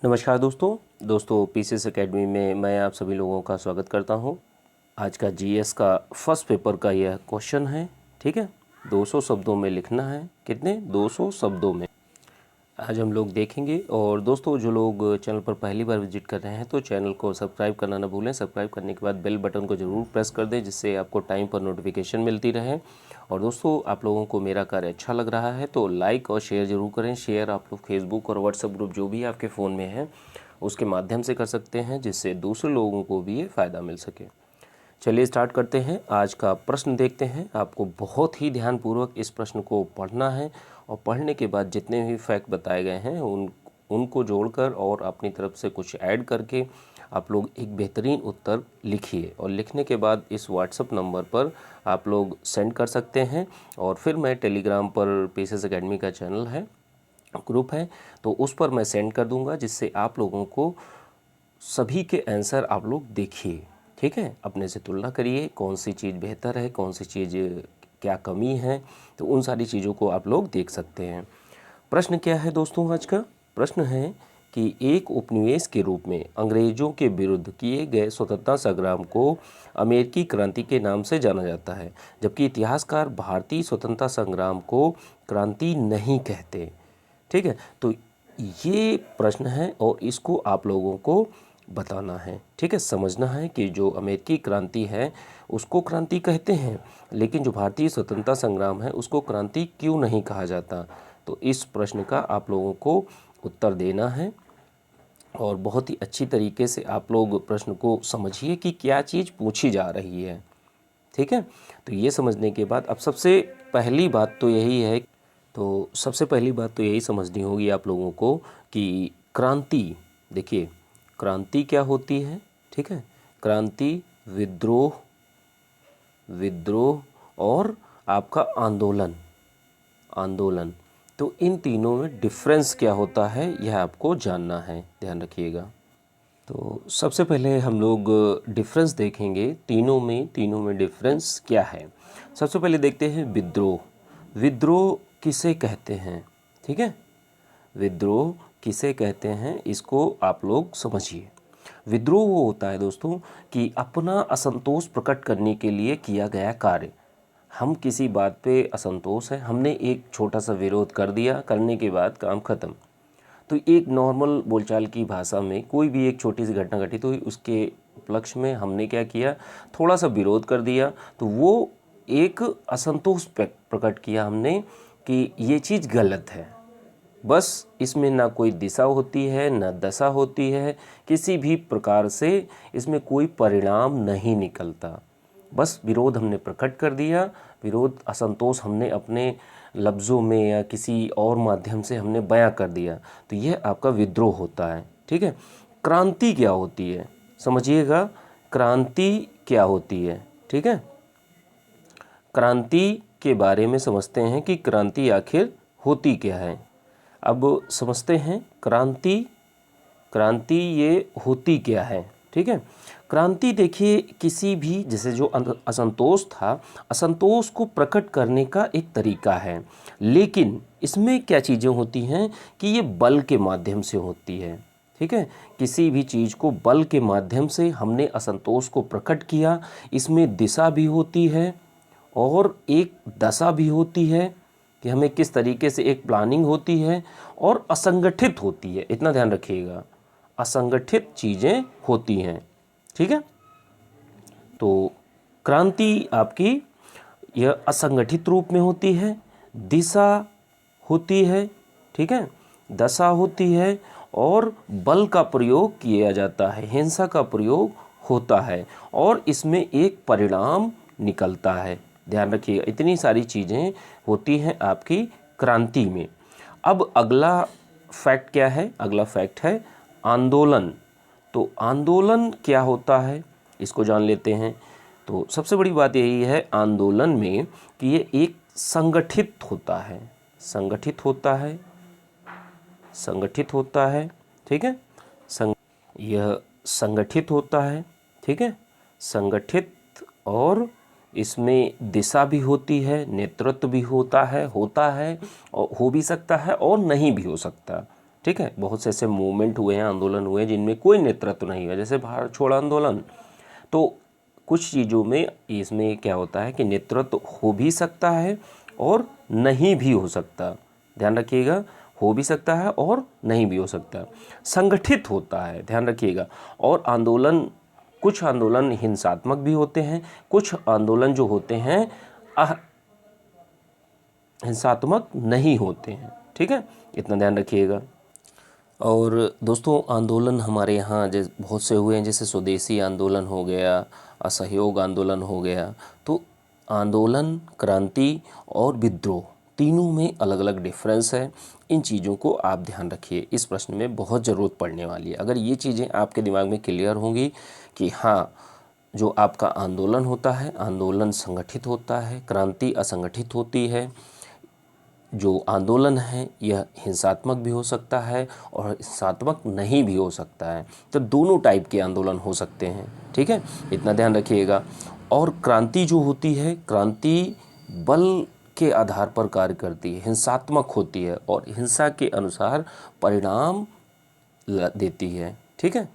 नमस्कार दोस्तों PCS academy में मैं आप सभी लोगों का स्वागत करता हूं। आज का जीएस का फर्स्ट पेपर का यह क्वेश्चन है। ठीक है, 200 शब्दों में लिखना है। कितने? 200 शब्दों में आज हम लोग देखेंगे। और दोस्तों, जो लोग चैनल पर पहली बार विजिट कर रहे हैं तो चैनल को सब्सक्राइब करना ना भूलें। सब्सक्राइब करने के बाद बेल बटन को ज़रूर प्रेस कर दें, जिससे आपको टाइम पर नोटिफिकेशन मिलती रहे। और दोस्तों, आप लोगों को मेरा कार्य अच्छा लग रहा है तो लाइक और शेयर ज़रूर करें। शेयर आप लोग फेसबुक और व्हाट्सएप ग्रुप जो भी आपके फ़ोन में है उसके माध्यम से कर सकते हैं, जिससे दूसरे लोगों को भी ये फ़ायदा मिल सके। चलिए स्टार्ट करते हैं। आज का प्रश्न देखते हैं। आपको बहुत ही ध्यानपूर्वक इस प्रश्न को पढ़ना है और पढ़ने के बाद जितने भी फैक्ट बताए गए हैं उनको जोड़कर और अपनी तरफ से कुछ ऐड करके आप लोग एक बेहतरीन उत्तर लिखिए। और लिखने के बाद इस व्हाट्सएप नंबर पर आप लोग सेंड कर सकते हैं। और फिर मैं टेलीग्राम पर पीसीएस एकेडमी का चैनल है, ग्रुप है, तो उस पर मैं सेंड कर दूंगा, जिससे आप लोगों को सभी के आंसर आप लोग देखिए। ठीक है, अपने से तुलना करिए, कौन सी चीज़ बेहतर है, कौन सी चीज़ क्या कमी है, तो उन सारी चीज़ों को आप लोग देख सकते हैं। प्रश्न क्या है दोस्तों? आज का प्रश्न है कि एक उपनिवेश के रूप में अंग्रेजों के विरुद्ध किए गए स्वतंत्रता संग्राम को अमेरिकी क्रांति के नाम से जाना जाता है, जबकि इतिहासकार भारतीय स्वतंत्रता संग्राम को क्रांति नहीं कहते। ठीक है, तो ये प्रश्न है और इसको आप लोगों को बताना है। ठीक है, समझना है कि जो अमेरिकी क्रांति है उसको क्रांति कहते हैं, लेकिन जो भारतीय स्वतंत्रता संग्राम है उसको क्रांति क्यों नहीं कहा जाता। तो इस प्रश्न का आप लोगों को उत्तर देना है और बहुत ही अच्छी तरीके से आप लोग प्रश्न को समझिए कि क्या चीज़ पूछी जा रही है। ठीक है, तो ये समझने के बाद अब सबसे पहली बात तो यही है, तो सबसे पहली बात तो यही समझनी होगी आप लोगों को कि क्रांति, देखिए क्रांति क्या होती है। ठीक है, क्रांति विद्रोह, विद्रोह और आपका आंदोलन, आंदोलन, तो इन तीनों में डिफरेंस क्या होता है यह आपको जानना है, ध्यान रखिएगा। तो सबसे पहले हम लोग डिफरेंस देखेंगे तीनों में डिफरेंस क्या है। सबसे पहले देखते हैं विद्रोह। विद्रोह किसे कहते हैं? ठीक है, विद्रोह किसे कहते हैं इसको आप लोग समझिए। विद्रोह वो होता है दोस्तों कि अपना असंतोष प्रकट करने के लिए किया गया कार्य। हम किसी बात पे असंतोष है, हमने एक छोटा सा विरोध कर दिया, करने के बाद काम खत्म। तो एक नॉर्मल बोलचाल की भाषा में कोई भी एक छोटी सी घटना घटी तो उसके उपलक्ष्य में हमने क्या किया, थोड़ा सा विरोध कर दिया, तो वो एक असंतोष प्रकट किया हमने कि ये चीज़ गलत है। बस इसमें ना कोई दिशा होती है ना दशा होती है, किसी भी प्रकार से इसमें कोई परिणाम नहीं निकलता। बस विरोध हमने प्रकट कर दिया, विरोध असंतोष हमने अपने लफ्ज़ों में या किसी और माध्यम से हमने बयां कर दिया, तो यह आपका विद्रोह होता है। ठीक है, क्रांति क्या होती है समझिएगा, क्रांति क्या होती है। ठीक है, क्रांति के बारे में समझते हैं कि क्रांति आखिर होती क्या है। अब समझते हैं क्रांति, क्रांति ये होती क्या है। ठीक है, क्रांति देखिए किसी भी, जैसे जो असंतोष था, असंतोष को प्रकट करने का एक तरीका है, लेकिन इसमें क्या चीज़ें होती हैं कि ये बल के माध्यम से होती है। ठीक है, किसी भी चीज़ को बल के माध्यम से हमने असंतोष को प्रकट किया, इसमें दिशा भी होती है और एक दशा भी होती है कि हमें किस तरीके से, एक प्लानिंग होती है और असंगठित होती है। इतना ध्यान रखिएगा, असंगठित चीज़ें होती हैं। ठीक है, तो क्रांति आपकी यह असंगठित रूप में होती है, दिशा होती है, ठीक है, दशा होती है और बल का प्रयोग किया जाता है, हिंसा का प्रयोग होता है और इसमें एक परिणाम निकलता है। ध्यान रखिएगा, इतनी सारी चीज़ें होती हैं आपकी क्रांति में। अब अगला फैक्ट क्या है? अगला फैक्ट है आंदोलन। तो आंदोलन क्या होता है इसको जान लेते हैं। तो सबसे बड़ी बात यही है आंदोलन में कि ये एक संगठित होता है, संगठित होता है, संगठित होता है। ठीक है, यह संगठित होता है। ठीक है, संगठित, और इसमें दिशा भी होती है, नेतृत्व भी होता है और हो भी सकता है और नहीं भी हो सकता। ठीक है, बहुत से ऐसे मूवमेंट हुए हैं, आंदोलन हुए हैं जिनमें कोई नेतृत्व नहीं है, जैसे भारत छोड़ो आंदोलन। तो कुछ चीज़ों में इसमें क्या होता है कि नेतृत्व हो भी सकता है और नहीं भी हो सकता, ध्यान रखिएगा, हो भी सकता है और नहीं भी हो सकता, संगठित होता है, ध्यान रखिएगा। और आंदोलन, कुछ आंदोलन हिंसात्मक भी होते हैं, कुछ आंदोलन जो होते हैं हिंसात्मक नहीं होते हैं, ठीक है, इतना ध्यान रखिएगा। और दोस्तों आंदोलन हमारे यहाँ जैसे बहुत से हुए हैं, जैसे स्वदेशी आंदोलन हो गया, असहयोग आंदोलन हो गया। तो आंदोलन, क्रांति और विद्रोह तीनों में अलग अलग डिफरेंस है। इन चीज़ों को आप ध्यान रखिए, इस प्रश्न में बहुत ज़रूरत पड़ने वाली है। अगर ये चीज़ें आपके दिमाग में क्लियर होंगी कि हाँ, जो आपका आंदोलन होता है, आंदोलन संगठित होता है, क्रांति असंगठित होती है, जो आंदोलन है यह हिंसात्मक भी हो सकता है और हिंसात्मक नहीं भी हो सकता है, तो दोनों टाइप के आंदोलन हो सकते हैं, ठीक है, इतना ध्यान रखिएगा। और क्रांति जो होती है, क्रांति बल के आधार पर कार्य करती है, हिंसात्मक होती है और हिंसा के अनुसार परिणाम देती है, ठीक है।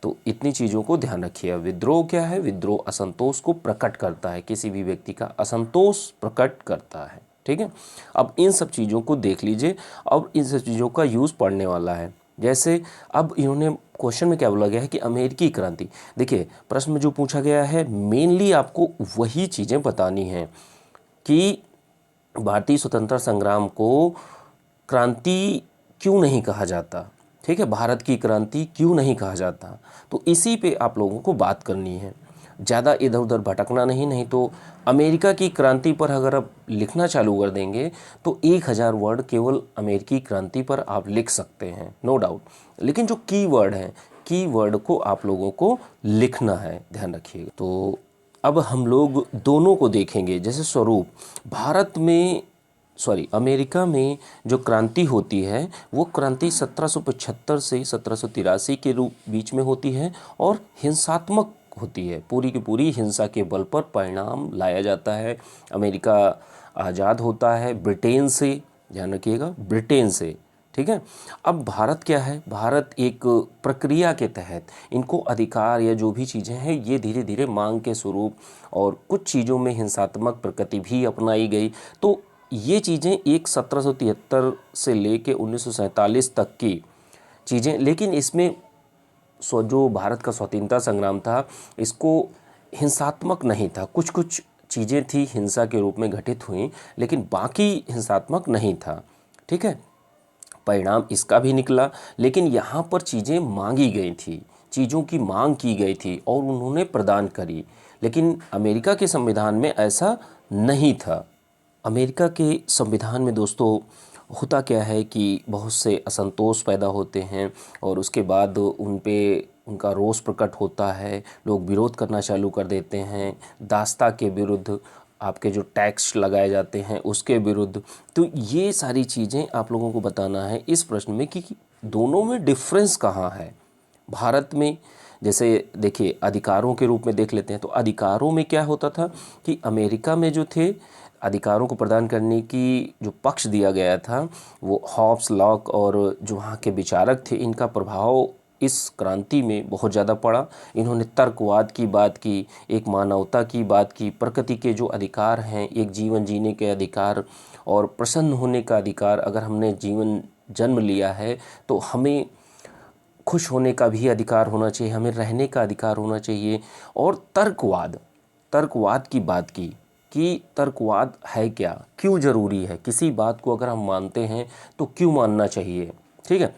तो इतनी चीज़ों को ध्यान रखिए। विद्रोह क्या है? विद्रोह असंतोष को प्रकट करता है, किसी भी व्यक्ति का असंतोष प्रकट करता है, ठीक है। अब इन सब चीज़ों को देख लीजिए, अब इन सब चीज़ों का यूज़ पढ़ने वाला है। जैसे अब इन्होंने क्वेश्चन में क्या बोला गया है कि अमेरिकी क्रांति, देखिए प्रश्न में जो पूछा गया है मेनली आपको वही चीज़ें बतानी हैं कि भारतीय स्वतंत्रता संग्राम को क्रांति क्यों नहीं कहा जाता, ठीक है, भारत की क्रांति क्यों नहीं कहा जाता, तो इसी पे आप लोगों को बात करनी है, ज़्यादा इधर उधर भटकना नहीं तो अमेरिका की क्रांति पर अगर आप लिखना चालू कर देंगे तो 1000 वर्ड केवल अमेरिकी क्रांति पर आप लिख सकते हैं, नो डाउट। लेकिन जो कीवर्ड है, कीवर्ड को आप लोगों को लिखना है, ध्यान रखिएगा। तो अब हम लोग दोनों को देखेंगे। जैसे स्वरूप, भारत में अमेरिका में जो क्रांति होती है वो क्रांति 1775 से 1783 के बीच में होती है और हिंसात्मक होती है, पूरी की पूरी हिंसा के बल पर परिणाम लाया जाता है। अमेरिका आज़ाद होता है ब्रिटेन से, ध्यान रखिएगा, ब्रिटेन से, ठीक है। अब भारत क्या है? भारत एक प्रक्रिया के तहत इनको अधिकार या जो भी चीज़ें हैं ये धीरे धीरे मांग के स्वरूप, और कुछ चीज़ों में हिंसात्मक प्रकृति भी अपनाई गई। तो ये चीज़ें एक 1773 से लेके 1947 तक की चीज़ें, लेकिन इसमें जो भारत का स्वतंत्रता संग्राम था इसको हिंसात्मक नहीं था, कुछ कुछ चीज़ें थी हिंसा के रूप में घटित हुई, लेकिन बाकी हिंसात्मक नहीं था, ठीक है। परिणाम इसका भी निकला, लेकिन यहाँ पर चीज़ें मांगी गई थी, चीज़ों की मांग की गई थी और उन्होंने प्रदान करी। लेकिन अमेरिका के संविधान में ऐसा नहीं था। अमेरिका के संविधान में दोस्तों होता क्या है कि बहुत से असंतोष पैदा होते हैं और उसके बाद उनका रोष प्रकट होता है, लोग विरोध करना चालू कर देते हैं, दास्ता के विरुद्ध, आपके जो टैक्स लगाए जाते हैं उसके विरुद्ध। तो ये सारी चीज़ें आप लोगों को बताना है इस प्रश्न में कि दोनों में डिफरेंस कहाँ है। भारत में जैसे देखिए अधिकारों के रूप में देख लेते हैं, तो अधिकारों में क्या होता था कि अमेरिका में जो थे अधिकारों को प्रदान करने की जो पक्ष दिया गया था वो हॉब्स, लॉक और जो वहाँ के विचारक थे, इनका प्रभाव इस क्रांति में बहुत ज़्यादा पड़ा। इन्होंने तर्कवाद की बात की, एक मानवता की बात की, प्रकृति के जो अधिकार हैं, एक जीवन जीने के अधिकार और प्रसन्न होने का अधिकार, अगर हमने जीवन जन्म लिया है तो हमें खुश होने का भी अधिकार होना चाहिए, हमें रहने का अधिकार होना चाहिए। और तर्कवाद की बात की कि तर्कवाद है क्या, क्यों ज़रूरी है, किसी बात को अगर हम मानते हैं तो क्यों मानना चाहिए, ठीक है।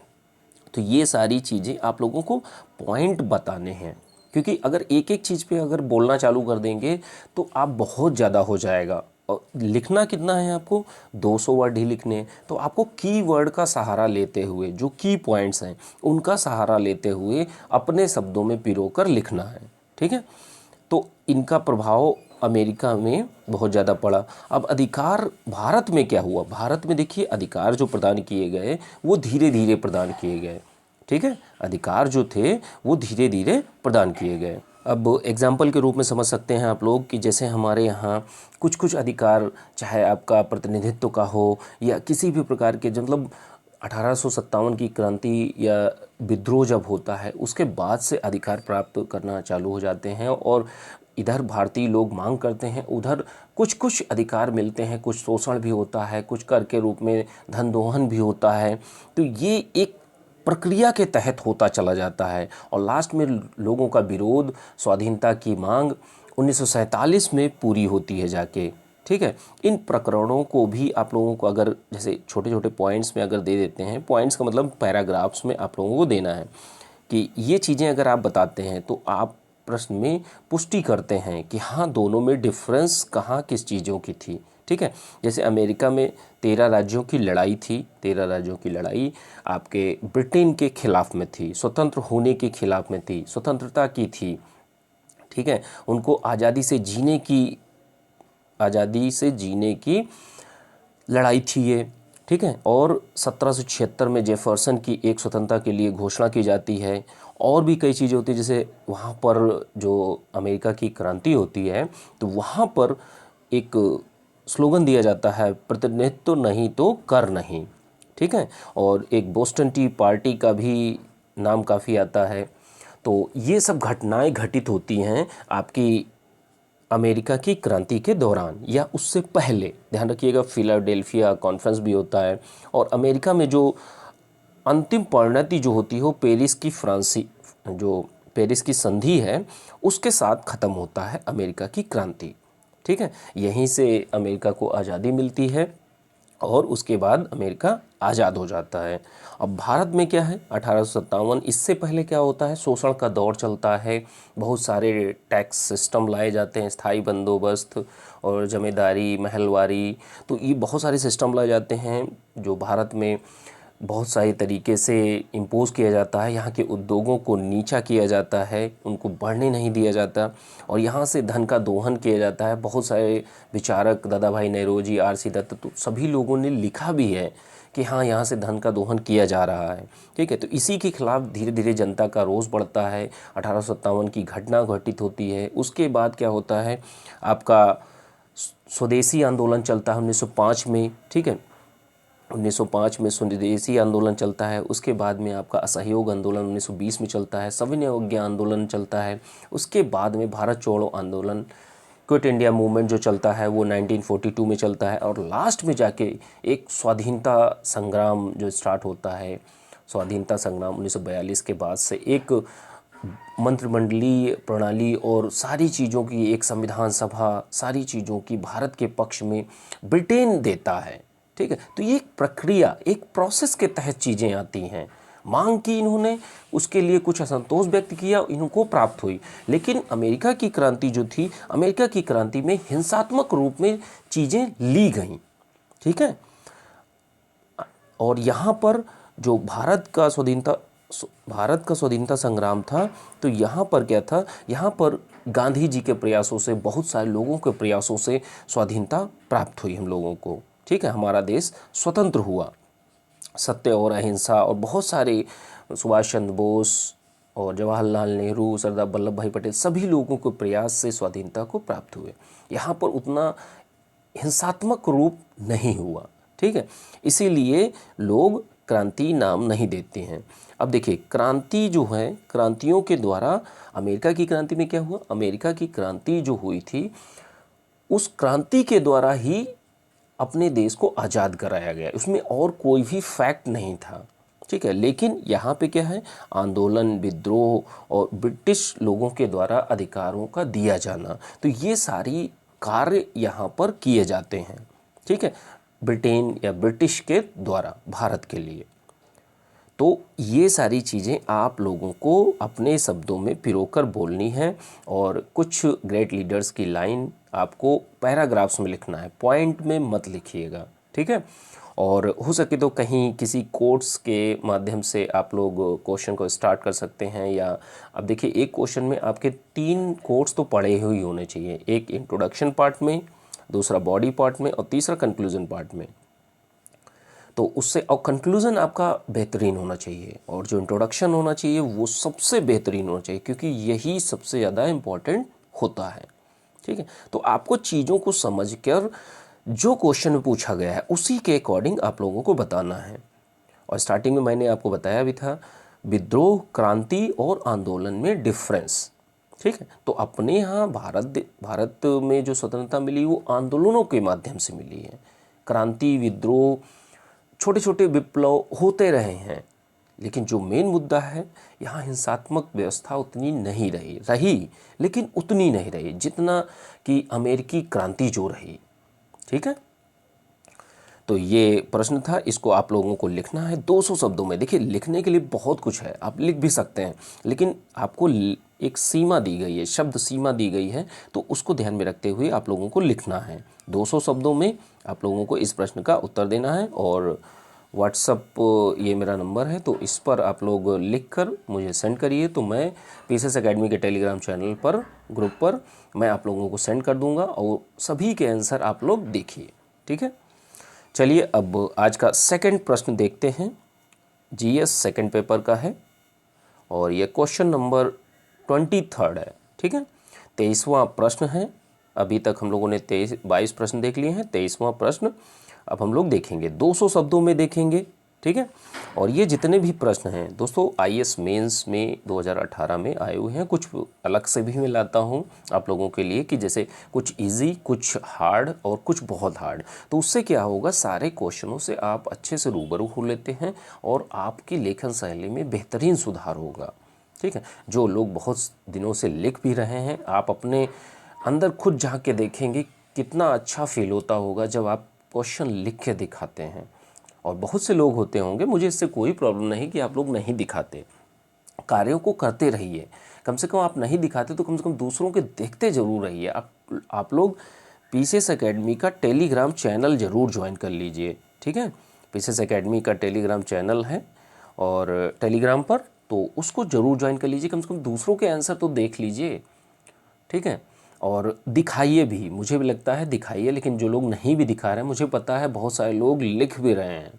तो ये सारी चीज़ें आप लोगों को पॉइंट बताने हैं, क्योंकि अगर एक एक चीज़ पे अगर बोलना चालू कर देंगे तो आप बहुत ज़्यादा हो जाएगा। और लिखना कितना है आपको? 200 वर्ड ही लिखने हैं। तो आपको की वर्ड का सहारा लेते हुए, जो की पॉइंट्स हैं उनका सहारा लेते हुए अपने शब्दों में पिरोकर लिखना है, ठीक है। तो इनका प्रभाव अमेरिका में बहुत ज़्यादा पड़ा। अब अधिकार भारत में क्या हुआ? भारत में देखिए अधिकार जो प्रदान किए गए वो धीरे धीरे प्रदान किए गए, ठीक है। अधिकार जो थे वो धीरे धीरे प्रदान किए गए। अब एग्जाम्पल के रूप में समझ सकते हैं आप लोग कि जैसे हमारे यहाँ कुछ कुछ अधिकार, चाहे आपका प्रतिनिधित्व का हो या किसी भी प्रकार के, मतलब 1857 की क्रांति या विद्रोह जब होता है उसके बाद से अधिकार प्राप्त करना चालू हो जाते हैं और इधर भारतीय लोग मांग करते हैं, उधर कुछ कुछ अधिकार मिलते हैं, कुछ शोषण भी होता है, कुछ कर के रूप में धन दोहन भी होता है। तो ये एक प्रक्रिया के तहत होता चला जाता है और लास्ट में लोगों का विरोध, स्वाधीनता की मांग 1947 में पूरी होती है जाके। ठीक है, इन प्रकरणों को भी आप लोगों को अगर जैसे छोटे छोटे पॉइंट्स में अगर दे देते हैं, पॉइंट्स का मतलब पैराग्राफ्स में आप लोगों को देना है कि ये चीज़ें अगर आप बताते हैं तो आप प्रश्न में पुष्टि करते हैं कि हाँ दोनों में डिफरेंस कहाँ किस चीज़ों की थी। ठीक है, जैसे अमेरिका में 13 राज्यों की लड़ाई थी, 13 राज्यों की लड़ाई आपके ब्रिटेन के खिलाफ में थी, स्वतंत्र होने के खिलाफ में थी, स्वतंत्रता की थी। ठीक है, उनको आज़ादी से जीने की लड़ाई थी ये। ठीक है, और 1776 में जेफरसन की एक स्वतंत्रता के लिए घोषणा की जाती है। और भी कई चीज़ें होती हैं, जैसे वहाँ पर जो अमेरिका की क्रांति होती है तो वहाँ पर एक स्लोगन दिया जाता है, प्रतिनिधित्व नहीं तो कर नहीं। ठीक है, और एक बोस्टन टी पार्टी का भी नाम काफ़ी आता है। तो ये सब घटनाएं घटित होती हैं आपकी अमेरिका की क्रांति के दौरान या उससे पहले। ध्यान रखिएगा, फिलाडेल्फिया कॉन्फ्रेंस भी होता है और अमेरिका में जो अंतिम परिणति जो होती है वो पेरिस की संधि है उसके साथ ख़त्म होता है अमेरिका की क्रांति। ठीक है, यहीं से अमेरिका को आज़ादी मिलती है और उसके बाद अमेरिका आज़ाद हो जाता है। अब भारत में क्या है, 1857, इससे पहले क्या होता है, शोषण का दौर चलता है, बहुत सारे टैक्स सिस्टम लाए जाते हैं, स्थायी बंदोबस्त और जमींदारी, महलवारी, तो ये बहुत सारे सिस्टम लाए जाते हैं जो भारत में बहुत सारे तरीके से इम्पोज किया जाता है। यहाँ के उद्योगों को नीचा किया जाता है, उनको बढ़ने नहीं दिया जाता और यहाँ से धन का दोहन किया जाता है। बहुत सारे विचारक, दादा भाई नौरोजी, आर.सी. दत्त, तो सभी लोगों ने लिखा भी है कि हाँ यहाँ से धन का दोहन किया जा रहा है। ठीक है, तो इसी के खिलाफ धीरे धीरे जनता का रोष बढ़ता है। 1857 की घटना घटित होती है। उसके बाद क्या होता है, आपका स्वदेशी आंदोलन चलता है 1905 में। ठीक है, 1905 में स्वदेशी आंदोलन चलता है। उसके बाद में आपका असहयोग आंदोलन 1920 में चलता है, सविनय अवज्ञा आंदोलन चलता है। उसके बाद में भारत छोड़ो आंदोलन, क्विट इंडिया मूवमेंट जो चलता है वो 1942 में चलता है और लास्ट में जाके एक स्वाधीनता संग्राम जो स्टार्ट होता है। स्वाधीनता संग्राम 1942 के बाद से एक मंत्रिमंडलीय प्रणाली और सारी चीज़ों की एक संविधान सभा, सारी चीज़ों की भारत के पक्ष में ब्रिटेन देता है। ठीक है, तो ये एक प्रक्रिया, एक प्रोसेस के तहत चीज़ें आती हैं। मांग की इन्होंने, उसके लिए कुछ असंतोष व्यक्त किया, इनको प्राप्त हुई। लेकिन अमेरिका की क्रांति जो थी, अमेरिका की क्रांति में हिंसात्मक रूप में चीज़ें ली गईं। ठीक है, और यहाँ पर जो भारत का स्वाधीनता संग्राम था, तो यहाँ पर क्या था, यहाँ पर गांधी जी के प्रयासों से, बहुत सारे लोगों के प्रयासों से स्वाधीनता प्राप्त हुई हम लोगों को। ठीक है, हमारा देश स्वतंत्र हुआ। सत्य और अहिंसा और बहुत सारे, सुभाष चंद्र बोस और जवाहरलाल नेहरू, सरदार वल्लभ भाई पटेल, सभी लोगों के प्रयास से स्वाधीनता को प्राप्त हुए। यहाँ पर उतना हिंसात्मक रूप नहीं हुआ। ठीक है, इसीलिए लोग क्रांति नाम नहीं देते हैं। अब देखिए, क्रांति जो है, क्रांतियों के द्वारा, अमेरिका की क्रांति में क्या हुआ, अमेरिका की क्रांति जो हुई थी उस क्रांति के द्वारा ही अपने देश को आज़ाद कराया गया, उसमें और कोई भी फैक्ट नहीं था। ठीक है, लेकिन यहाँ पे क्या है, आंदोलन, विद्रोह और ब्रिटिश लोगों के द्वारा अधिकारों का दिया जाना, तो ये सारी कार्य यहाँ पर किए जाते हैं। ठीक है, ब्रिटेन या ब्रिटिश के द्वारा भारत के लिए। तो ये सारी चीज़ें आप लोगों को अपने शब्दों में पिरोकर बोलनी है और कुछ ग्रेट लीडर्स की लाइन आपको पैराग्राफ्स में लिखना है, पॉइंट में मत लिखिएगा। ठीक है, और हो सके तो कहीं किसी कोट्स के माध्यम से आप लोग क्वेश्चन को स्टार्ट कर सकते हैं। या अब देखिए, एक क्वेश्चन में आपके 3 कोट्स तो पढ़े हुए होने चाहिए, एक इंट्रोडक्शन पार्ट में, दूसरा बॉडी पार्ट में और तीसरा कंक्लूजन पार्ट में। तो उससे, और कंक्लूज़न आपका बेहतरीन होना चाहिए और जो इंट्रोडक्शन होना चाहिए वो सबसे बेहतरीन होना चाहिए, क्योंकि यही सबसे ज़्यादा इम्पॉर्टेंट होता है। ठीक है, तो आपको चीज़ों को समझकर जो क्वेश्चन में पूछा गया है उसी के अकॉर्डिंग आप लोगों को बताना है। और स्टार्टिंग में मैंने आपको बताया भी था विद्रोह, क्रांति और आंदोलन में डिफरेंस। ठीक है, तो अपने यहाँ भारत में जो स्वतंत्रता मिली वो आंदोलनों के माध्यम से मिली है। क्रांति, विद्रोह, छोटे छोटे विप्लव होते रहे हैं, लेकिन जो मेन मुद्दा है यहाँ हिंसात्मक व्यवस्था उतनी नहीं रही लेकिन उतनी नहीं रही जितना कि अमेरिकी क्रांति जो रही। ठीक है, तो ये प्रश्न था, इसको आप लोगों को लिखना है 200 शब्दों में। देखिए लिखने के लिए बहुत कुछ है, आप लिख भी सकते हैं, लेकिन आपको एक सीमा दी गई है, शब्द सीमा दी गई है, तो उसको ध्यान में रखते हुए आप लोगों को लिखना है। 200 शब्दों में आप लोगों को इस प्रश्न का उत्तर देना है। और व्हाट्सअप ये मेरा नंबर है, तो इस पर आप लोग लिख कर मुझे सेंड करिए, तो मैं पीसीएस एकेडमी के टेलीग्राम चैनल पर, ग्रुप पर मैं आप लोगों को सेंड कर दूंगा और सभी के आंसर आप लोग देखिए। ठीक है, चलिए अब आज का सेकंड प्रश्न देखते हैं। जीएस सेकंड पेपर का है और ये क्वेश्चन नंबर 23 है। ठीक है, 23वां प्रश्न है। अभी तक हम लोगों ने 22 प्रश्न देख लिए हैं, 23वां प्रश्न अब हम लोग देखेंगे, 200 शब्दों में देखेंगे। ठीक है, और ये जितने भी प्रश्न हैं दोस्तों आईएएस मेंस में 2018 में आए हुए हैं। कुछ अलग से भी मैं लाता हूँ आप लोगों के लिए कि जैसे कुछ इजी, कुछ हार्ड और कुछ बहुत हार्ड। तो उससे क्या होगा, सारे क्वेश्चनों से आप अच्छे से रूबरू हो लेते हैं और आपकी लेखन शैली में बेहतरीन सुधार होगा। ठीक है, जो लोग बहुत दिनों से लिख भी रहे हैं, आप अपने अंदर खुद झांक के देखेंगे कितना अच्छा फील होता होगा जब आप क्वेश्चन लिख के दिखाते हैं। और बहुत से लोग होते होंगे, मुझे इससे कोई प्रॉब्लम नहीं कि आप लोग नहीं दिखाते, कार्यों को करते रहिए। कम से कम आप नहीं दिखाते तो कम से कम दूसरों के देखते ज़रूर रहिए। आप लोग पीसीएस एकेडमी का टेलीग्राम चैनल ज़रूर ज्वाइन कर लीजिए। ठीक है, पीसीएस एकेडमी का टेलीग्राम चैनल है और टेलीग्राम पर, तो उसको ज़रूर ज्वाइन कर लीजिए। कम से कम दूसरों के आंसर तो देख लीजिए। ठीक है, और दिखाइए भी, मुझे भी लगता है दिखाइए, लेकिन जो लोग नहीं भी दिखा रहे हैं, मुझे पता है बहुत सारे लोग लिख भी रहे हैं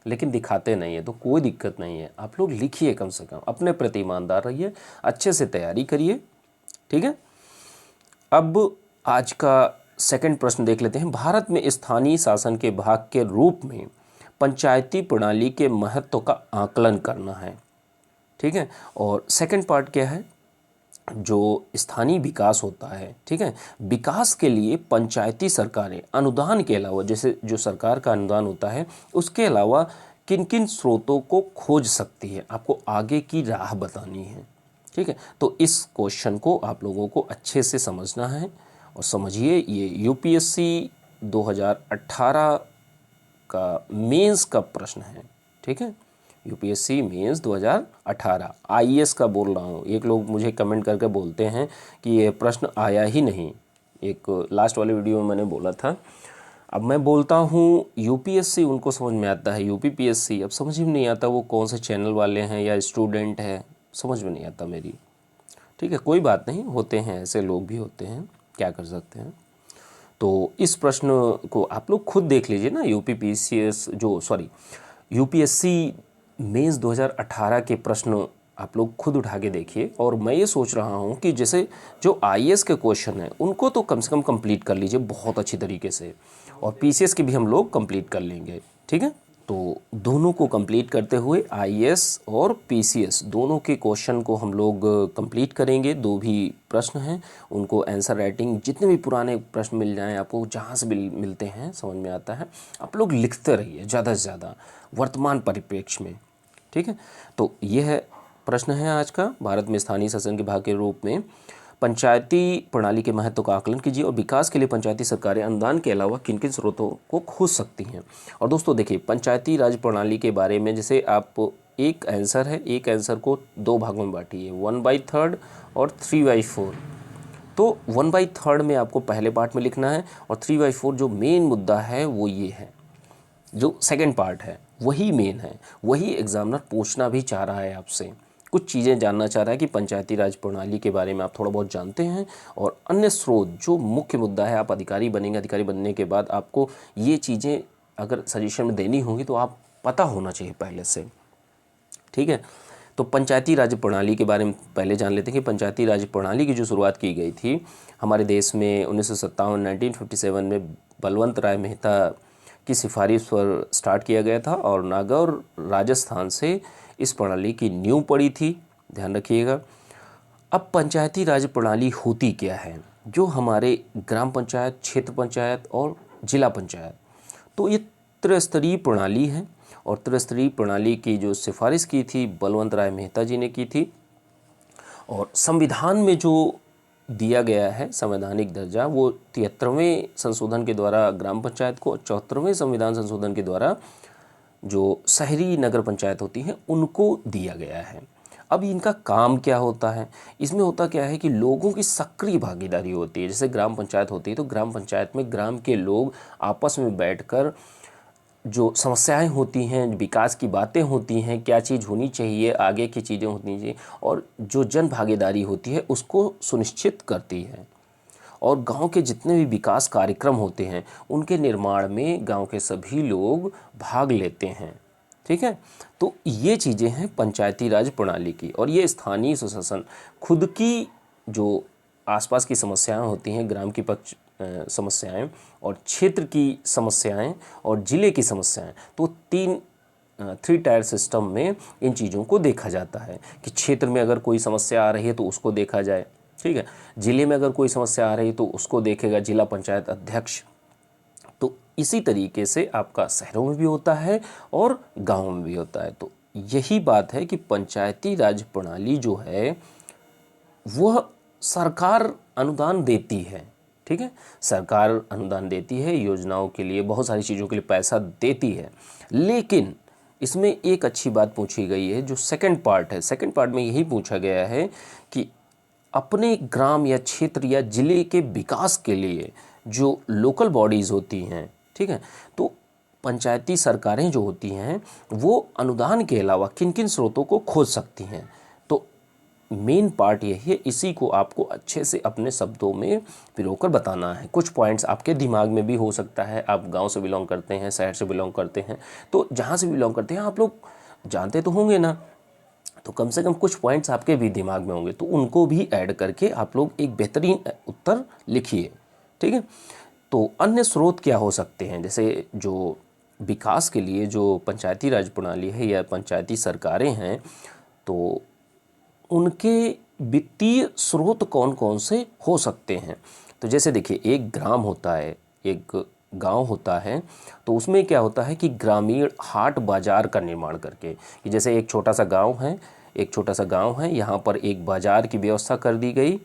लेकिन दिखाते नहीं है, तो कोई दिक्कत नहीं है। आप लोग लिखिए, कम से कम अपने प्रति ईमानदार रहिए, अच्छे से तैयारी करिए। ठीक है, अब आज का सेकंड प्रश्न देख लेते हैं। भारत में स्थानीय शासन के भाग के रूप में पंचायती प्रणाली के महत्व का आकलन करना है। ठीक है, और सेकंड पार्ट क्या है, जो स्थानीय विकास होता है। ठीक है, विकास के लिए पंचायती सरकारें अनुदान के अलावा, जैसे जो सरकार का अनुदान होता है, उसके अलावा किन किन स्रोतों को खोज सकती है, आपको आगे की राह बतानी है। ठीक है, तो इस क्वेश्चन को आप लोगों को अच्छे से समझना है और समझिए, ये यूपीएससी 2018 का मेंस का प्रश्न है। ठीक है, यूपीएससी मेंस 2018 आईएएस का बोल रहा हूँ। एक लोग मुझे कमेंट करके बोलते हैं कि ये प्रश्न आया ही नहीं, एक लास्ट वाले वीडियो में मैंने बोला था। अब मैं बोलता हूँ यूपीएससी उनको समझ में आता है, यूपीपीएससी अब समझ में नहीं आता वो कौन से चैनल वाले हैं या स्टूडेंट है, समझ में नहीं आता मेरी। ठीक है, कोई बात नहीं, होते हैं ऐसे लोग भी होते हैं, क्या कर सकते हैं। तो इस प्रश्न को आप लोग खुद देख लीजिए ना, यूपीएससी मेंस 2018 के प्रश्न आप लोग खुद उठा के देखिए। और मैं ये सोच रहा हूँ कि जैसे जो आईएएस के क्वेश्चन हैं उनको तो कम से कम कंप्लीट कर लीजिए बहुत अच्छी तरीके से, और पीसीएस के भी हम लोग कंप्लीट कर लेंगे। ठीक है, तो दोनों को कंप्लीट करते हुए आईएएस और पीसीएस दोनों के क्वेश्चन को हम लोग कंप्लीट करेंगे। दो भी प्रश्न हैं, उनको आंसर राइटिंग, जितने भी पुराने प्रश्न मिल जाएं आपको, जहाँ से भी मिलते हैं समझ में आता है, आप लोग लिखते रहिए ज़्यादा से ज़्यादा वर्तमान परिप्रेक्ष्य में। ठीक है, तो यह प्रश्न है आज का, भारत में स्थानीय शासन के भाग के रूप में पंचायती प्रणाली के महत्व का आकलन कीजिए और विकास के लिए पंचायती सरकारें अनुदान के अलावा किन किन स्रोतों को खोज सकती हैं। और दोस्तों देखिए, पंचायती राज प्रणाली के बारे में जैसे आप एक आंसर है, एक आंसर को दो भागों में बांटिए, 1/3 और 3/4। तो 1/3 में आपको पहले पार्ट में लिखना है और 3/4 जो मेन मुद्दा है वो ये है, जो सेकंड पार्ट है वही मेन है, वही एग्जामिनर पूछना भी चाह रहा है आपसे, कुछ चीज़ें जानना चाह रहा है कि पंचायती राज प्रणाली के बारे में आप थोड़ा बहुत जानते हैं, और अन्य स्रोत जो मुख्य मुद्दा है, आप अधिकारी बनेंगे, अधिकारी बनने के बाद आपको ये चीज़ें अगर सजेशन में देनी होंगी तो आप पता होना चाहिए पहले से। ठीक है, तो पंचायती राज प्रणाली के बारे में पहले जान लेते हैं कि पंचायती राज प्रणाली की जो शुरुआत की गई थी हमारे देश में 1957 1957 में बलवंत राय मेहता की सिफारिश पर स्टार्ट किया गया था और नागौर राजस्थान से इस प्रणाली की नींव पड़ी थी, ध्यान रखिएगा। अब पंचायती राज प्रणाली होती क्या है? जो हमारे ग्राम पंचायत, क्षेत्र पंचायत और जिला पंचायत, तो ये त्रिस्तरीय प्रणाली है और त्रिस्तरीय प्रणाली की जो सिफारिश की थी बलवंत राय मेहता जी ने की थी। और संविधान में जो दिया गया है संवैधानिक दर्जा, वो 73वें संशोधन के द्वारा ग्राम पंचायत को, 74वें संविधान संशोधन के द्वारा जो शहरी नगर पंचायत होती हैं उनको दिया गया है। अब इनका काम क्या होता है? इसमें होता क्या है कि लोगों की सक्रिय भागीदारी होती है। जैसे ग्राम पंचायत होती है तो ग्राम पंचायत में ग्राम के लोग आपस में बैठकर जो समस्याएं होती हैं, विकास की बातें होती हैं, क्या चीज़ होनी चाहिए, आगे की चीज़ें होनी चाहिए, और जो जन भागीदारी होती है उसको सुनिश्चित करती है। और गांव के जितने भी विकास कार्यक्रम होते हैं उनके निर्माण में गांव के सभी लोग भाग लेते हैं। ठीक है, तो ये चीज़ें हैं पंचायती राज प्रणाली की। और ये स्थानीय स्वशासन खुद की जो आसपास की समस्याएं होती हैं, ग्राम की पक्ष समस्याएं और क्षेत्र की समस्याएं और ज़िले की समस्याएं, तो 3 टायर सिस्टम में इन चीज़ों को देखा जाता है कि क्षेत्र में अगर कोई समस्या आ रही है तो उसको देखा जाए, ठीक है। ज़िले में अगर कोई समस्या आ रही है तो उसको देखेगा जिला पंचायत अध्यक्ष। तो इसी तरीके से आपका शहरों में भी होता है और गाँव में भी होता है। तो यही बात है कि पंचायती राज प्रणाली जो है वह सरकार अनुदान देती है, ठीक है। सरकार अनुदान देती है योजनाओं के लिए, बहुत सारी चीज़ों के लिए पैसा देती है। लेकिन इसमें एक अच्छी बात पूछी गई है, जो सेकंड पार्ट है, सेकंड पार्ट में यही पूछा गया है कि अपने ग्राम या क्षेत्र या ज़िले के विकास के लिए जो लोकल बॉडीज़ होती हैं, ठीक है, तो पंचायती सरकारें जो होती हैं वो अनुदान के अलावा किन किन स्रोतों को खोज सकती हैं। तो मेन पार्ट यही है, इसी को आपको अच्छे से अपने शब्दों में पिरोकर बताना है। कुछ पॉइंट्स आपके दिमाग में भी हो सकता है, आप गांव से बिलोंग करते हैं, शहर से बिलोंग करते हैं, तो जहां से बिलोंग करते हैं आप लोग जानते तो होंगे ना, तो कम से कम कुछ पॉइंट्स आपके भी दिमाग में होंगे, तो उनको भी ऐड करके आप लोग एक बेहतरीन उत्तर लिखिए, ठीक है। तो अन्य स्रोत क्या हो सकते हैं? जैसे जो विकास के लिए जो पंचायती राज प्रणाली है या पंचायती सरकारें हैं, तो उनके वित्तीय स्रोत कौन कौन से हो सकते हैं? तो जैसे देखिए, एक ग्राम होता है, एक गांव होता है, तो उसमें क्या होता है कि ग्रामीण हाट बाज़ार का निर्माण करके, कि जैसे एक छोटा सा गांव है, एक छोटा सा गांव है, यहाँ पर एक बाज़ार की व्यवस्था कर दी गई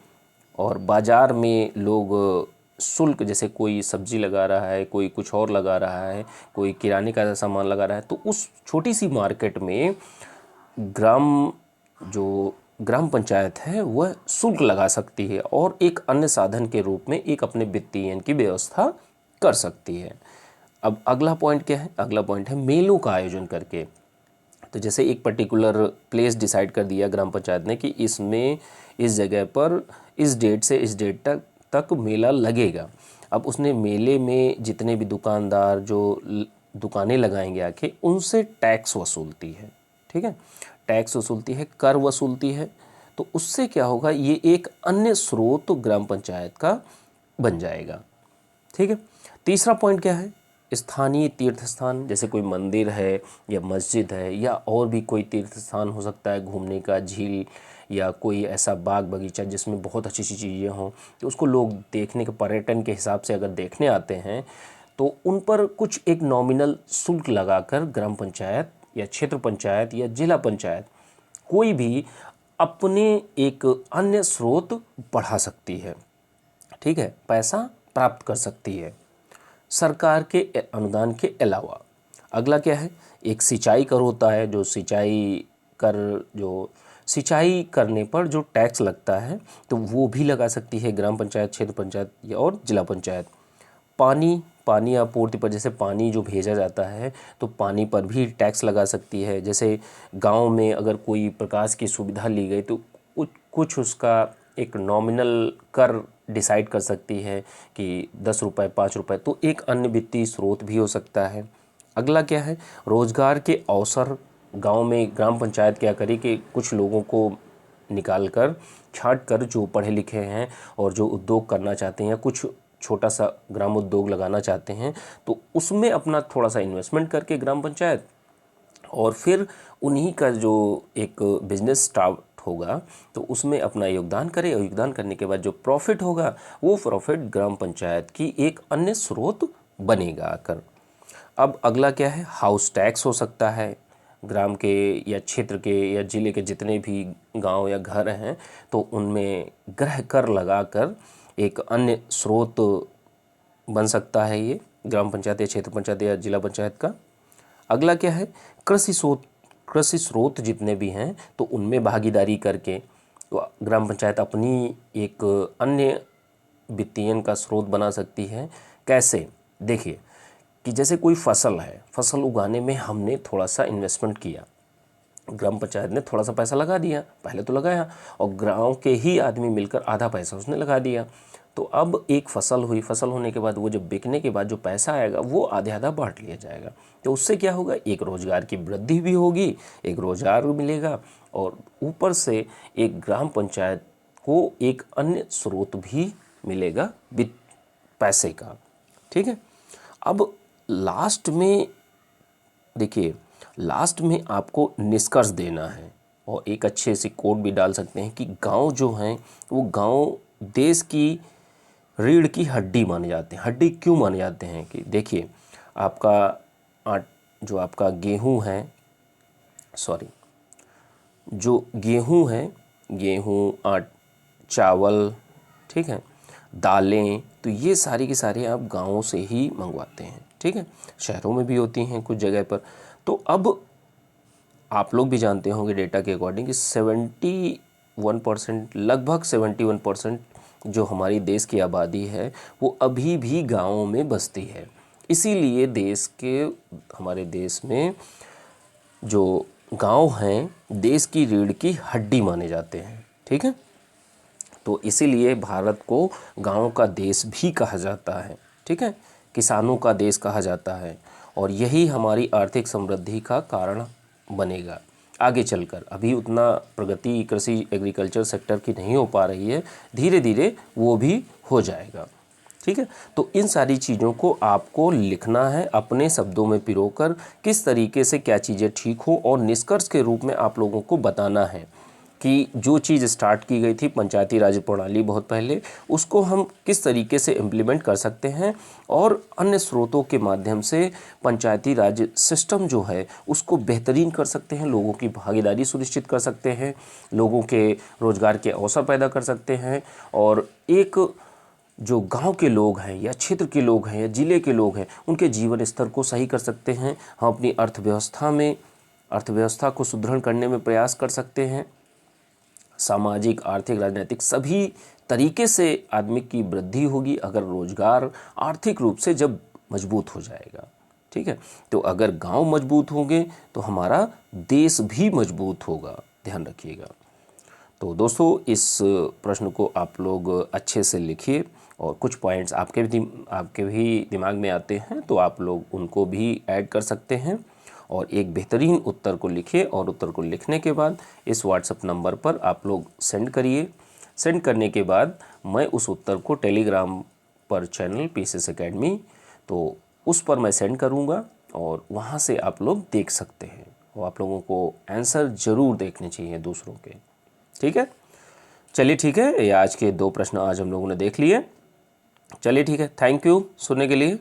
और बाज़ार में लोग शुल्क, जैसे कोई सब्जी लगा रहा है, कोई कुछ और लगा रहा है, कोई किराने का सामान लगा रहा है, तो उस छोटी सी मार्केट में ग्राम पंचायत है वह शुल्क लगा सकती है और एक अन्य साधन के रूप में एक अपने वित्तीयन की व्यवस्था कर सकती है। अब अगला पॉइंट क्या है? अगला पॉइंट है मेलों का आयोजन करके। तो जैसे एक पर्टिकुलर प्लेस डिसाइड कर दिया ग्राम पंचायत ने कि इसमें इस जगह पर इस डेट से इस डेट तक मेला लगेगा। अब उसने मेले में जितने भी दुकानदार जो दुकानें लगाएंगे आके, उनसे टैक्स वसूलती है, ठीक है, टैक्स वसूलती है, कर वसूलती है। तो उससे क्या होगा, ये एक अन्य स्रोत ग्राम पंचायत का बन जाएगा, ठीक है। तीसरा पॉइंट क्या है? स्थानीय तीर्थ स्थान, जैसे कोई मंदिर है या मस्जिद है या और भी कोई तीर्थ स्थान हो सकता है घूमने का, झील या कोई ऐसा बाग बगीचा जिसमें बहुत अच्छी अच्छी चीज़ें हों, तो उसको लोग देखने के पर्यटन के हिसाब से अगर देखने आते हैं तो उन पर कुछ एक नॉमिनल शुल्क लगाकर ग्राम पंचायत या क्षेत्र पंचायत या जिला पंचायत कोई भी अपने एक अन्य स्रोत बढ़ा सकती है, ठीक है, पैसा प्राप्त कर सकती है सरकार के अनुदान के अलावा। अगला क्या है? एक सिंचाई कर होता है, जो सिंचाई करने पर जो टैक्स लगता है तो वो भी लगा सकती है ग्राम पंचायत, क्षेत्र पंचायत और जिला पंचायत। पानी आपूर्ति पर, जैसे पानी जो भेजा जाता है तो पानी पर भी टैक्स लगा सकती है। जैसे गांव में अगर कोई प्रकाश की सुविधा ली गई तो कुछ उसका एक नॉमिनल कर डिसाइड कर सकती है कि 10 रुपये 5 रुपये, तो एक अन्य वित्तीय स्रोत भी हो सकता है। अगला क्या है? रोजगार के अवसर। गांव में ग्राम पंचायत क्या करे कि कुछ लोगों को निकाल कर छांट कर, जो पढ़े लिखे हैं और जो उद्योग करना चाहते हैं, कुछ छोटा सा ग्राम उद्योग लगाना चाहते हैं तो उसमें अपना थोड़ा सा इन्वेस्टमेंट करके ग्राम पंचायत, और फिर उन्हीं का जो एक बिजनेस स्टार्ट होगा तो उसमें अपना योगदान करे, और योगदान करने के बाद जो प्रॉफिट होगा वो प्रॉफिट ग्राम पंचायत की एक अन्य स्रोत बनेगा आकर। अब अगला क्या है, हाउस टैक्स हो सकता है। ग्राम के या क्षेत्र के या ज़िले के जितने भी गांव या घर हैं तो उनमें गृह कर लगाकर एक अन्य स्रोत बन सकता है ये ग्राम पंचायत या क्षेत्र पंचायत या जिला पंचायत का। अगला क्या है, कृषि स्रोत जितने भी हैं तो उनमें भागीदारी करके तो ग्राम पंचायत अपनी एक अन्य वित्तीयन का स्रोत बना सकती है। कैसे, देखिए कि जैसे कोई फसल है, फसल उगाने में हमने थोड़ा सा इन्वेस्टमेंट किया, ग्राम पंचायत ने थोड़ा सा पैसा लगा दिया, पहले तो लगाया, और गांव के ही आदमी मिलकर आधा पैसा उसने लगा दिया। तो अब एक फसल हुई, फसल होने के बाद वो जब बिकने के बाद जो पैसा आएगा वो आधे आधा बांट लिया जाएगा। तो उससे क्या होगा, एक रोजगार की वृद्धि भी होगी, एक रोजगार मिलेगा, और ऊपर से एक ग्राम पंचायत को एक अन्य स्रोत भी मिलेगा वित्त पैसे का। ठीक है। अब लास्ट में देखिए, लास्ट में आपको निष्कर्ष देना है और एक अच्छे से कोड भी डाल सकते हैं कि गांव जो हैं वो गांव देश की रीढ़ की हड्डी माने जाते हैं। हड्डी क्यों माने जाते हैं कि देखिए आपका जो आपका गेहूं है, जो गेहूं है, गेहूं, चावल, ठीक है, दालें, तो ये सारी की सारी आप गाँवों से ही मंगवाते हैं। ठीक है, शहरों में भी होती हैं कुछ जगह पर। तो अब आप लोग भी जानते होंगे डेटा के अकॉर्डिंग कि 71%, लगभग 71% जो हमारी देश की आबादी है वो अभी भी गाँवों में बसती है। इसीलिए हमारे देश में जो गांव हैं देश की रीढ़ की हड्डी माने जाते हैं। ठीक है, तो इसीलिए भारत को गांव का देश भी कहा जाता है। ठीक है, किसानों का देश कहा जाता है, और यही हमारी आर्थिक समृद्धि का कारण बनेगा आगे चलकर। अभी उतना प्रगति कृषि एग्रीकल्चर सेक्टर की नहीं हो पा रही है, धीरे धीरे वो भी हो जाएगा। ठीक है, तो इन सारी चीज़ों को आपको लिखना है अपने शब्दों में पिरोकर, किस तरीके से क्या चीज़ें ठीक हो, और निष्कर्ष के रूप में आप लोगों को बताना है कि जो चीज़ स्टार्ट की गई थी पंचायती राज प्रणाली बहुत पहले, उसको हम किस तरीके से इम्प्लीमेंट कर सकते हैं, और अन्य स्रोतों के माध्यम से पंचायती राज सिस्टम जो है उसको बेहतरीन कर सकते हैं, लोगों की भागीदारी सुनिश्चित कर सकते हैं, लोगों के रोज़गार के अवसर पैदा कर सकते हैं, और एक जो गांव के लोग हैं या क्षेत्र के लोग हैं या ज़िले के लोग हैं उनके जीवन स्तर को सही कर सकते हैं। हम अपनी अर्थव्यवस्था को सुदृढ़ करने में प्रयास कर सकते हैं। सामाजिक, आर्थिक, राजनीतिक सभी तरीके से आदमी की वृद्धि होगी अगर रोजगार आर्थिक रूप से जब मजबूत हो जाएगा। ठीक है, तो अगर गांव मजबूत होंगे तो हमारा देश भी मजबूत होगा, ध्यान रखिएगा। तो दोस्तों इस प्रश्न को आप लोग अच्छे से लिखिए, और कुछ पॉइंट्स आपके भी दिमाग में आते हैं तो आप लोग उनको भी ऐड कर सकते हैं, और एक बेहतरीन उत्तर को लिखिए, और उत्तर को लिखने के बाद इस व्हाट्सएप नंबर पर आप लोग सेंड करिए। सेंड करने के बाद मैं उस उत्तर को टेलीग्राम पर चैनल पीसीएस एकेडमी, तो उस पर मैं सेंड करूंगा, और वहां से आप लोग देख सकते हैं, और आप लोगों को आंसर ज़रूर देखने चाहिए दूसरों के। ठीक है, चलिए ठीक है, ये आज के 2 प्रश्न आज हम लोगों ने देख लिए। चलिए ठीक है, थैंक यू सुनने के लिए।